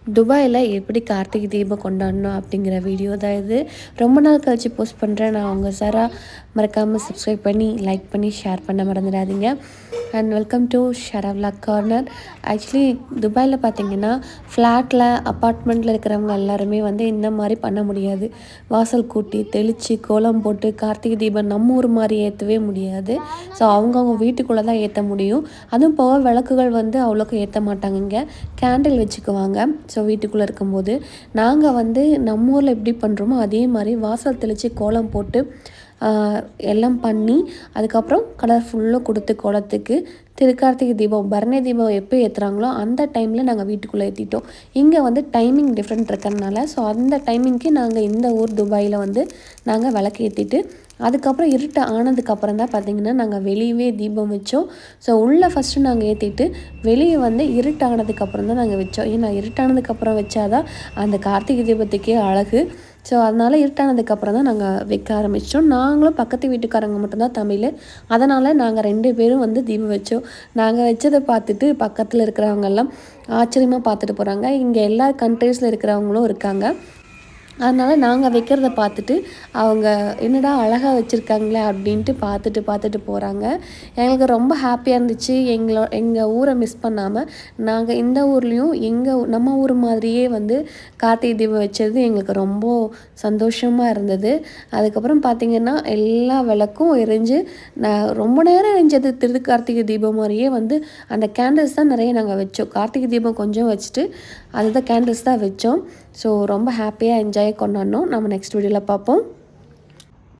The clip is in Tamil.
துபாயில் எப்படி கார்த்திகை தீபம் கொண்டாடணும் அப்படிங்கிற வீடியோ தான் இது. ரொம்ப நாள் கழித்து போஸ்ட் பண்ணுறேன். நான் உங்கள் சாரா. மறக்காமல் சப்ஸ்கிரைப் பண்ணி லைக் பண்ணி ஷேர் பண்ண மறந்துடாதீங்க. And welcome to Shara vlog corner. Actually துபாயில் பார்த்தீங்கன்னா ஃப்ளாட்டில் அப்பார்ட்மெண்ட்டில் இருக்கிறவங்க எல்லாருமே வந்து இந்த மாதிரி பண்ண முடியாது. வாசல் கூட்டி தெளித்து கோலம் போட்டு கார்த்திகை தீபம் நம்ம ஊர் மாதிரி ஏற்றவே முடியாது. ஸோ அவங்கவுங்க வீட்டுக்குள்ளே தான் ஏற்ற முடியும். அதுவும் போக விளக்குகள் வந்து அவ்வளோக்கு ஏற்ற மாட்டாங்க. இங்கே கேண்டில் வச்சுக்குவாங்க. ஸோ வீட்டுக்குள்ளே இருக்கும்போது நாங்கள் வந்து நம்ம ஊரில் எப்படி பண்ணுறோமோ அதே மாதிரி வாசல் தெளித்து கோலம் போட்டு எல்லாம் பண்ணி அதுக்கப்புறம் கலர் ஃபுல்லாக கொடுத்து கோலத்துக்கு திருக்கார்த்திகை தீபம் பரணி தீபம் எப்போ ஏற்றுறாங்களோ அந்த டைமில் நாங்கள் வீட்டுக்குள்ளே ஏற்றிட்டோம். இங்கே வந்து டைமிங் டிஃப்ரெண்ட் இருக்கிறதுனால ஸோ அந்த டைமிங்க்கு நாங்கள் இந்த ஊர் துபாயில் வந்து நாங்கள் விளக்கு ஏற்றிட்டு அதுக்கப்புறம் இருட்டு ஆனதுக்கப்புறம் தான் பார்த்திங்கன்னா நாங்கள் வெளியவே தீபம் வச்சோம். ஸோ உள்ளே ஃபஸ்ட்டு நாங்கள் ஏற்றிட்டு வெளியே வந்து இருட்டு ஆனதுக்கப்புறம் தான் நாங்கள் வச்சோம். ஏன்னா இருட்டானதுக்கப்புறம் வச்சாதான் அந்த கார்த்திகை தீபத்துக்கே அழகு. ஸோ அதனால் இருட்டானதுக்கப்புறம் தான் நாங்கள் வைக்க ஆரம்பித்தோம். நாங்களும் பக்கத்து வீட்டுக்காரங்க மட்டும்தான் தமிழ். அதனால் நாங்கள் 2 பேரும் வந்து தீபம் வச்சோம். நாங்கள் வச்சதை பார்த்துட்டு பக்கத்தில் இருக்கிறவங்கெல்லாம் ஆச்சரியமாக பார்த்துட்டு போகிறாங்க. இங்கே எல்லா கண்ட்ரீஸில் இருக்கிறவங்களும் இருக்காங்க. அதனால் நாங்கள் வைக்கிறத பார்த்துட்டு அவங்க என்னடா அழகாக வச்சுருக்காங்களே அப்படின்ட்டு பார்த்துட்டு போகிறாங்க. எங்களுக்கு ரொம்ப ஹாப்பியாக இருந்துச்சு. எங்கள் ஊரை மிஸ் பண்ணாமல் நாங்கள் இந்த ஊர்லேயும் நம்ம ஊர் மாதிரியே வந்து கார்த்திகை தீபம் வச்சது எங்களுக்கு ரொம்ப சந்தோஷமாக இருந்தது. அதுக்கப்புறம் பார்த்திங்கன்னா எல்லா விளக்கும் எரிஞ்சு ரொம்ப நேரம் எரிஞ்சது. கார்த்திகை தீபம் மாதிரியே வந்து அந்த கேண்டில்ஸ் தான் நிறைய நாங்கள் வச்சோம். கார்த்திகை தீபம் கொஞ்சம் வச்சுட்டு அதுதான் கேண்டில்ஸ் தான் வச்சோம். ஸோ ரொம்ப ஹாப்பியாக என்ஜாய் கொண்டாடணும். நம்ம நெக்ஸ்ட் வீடியோவில் பார்ப்போம்.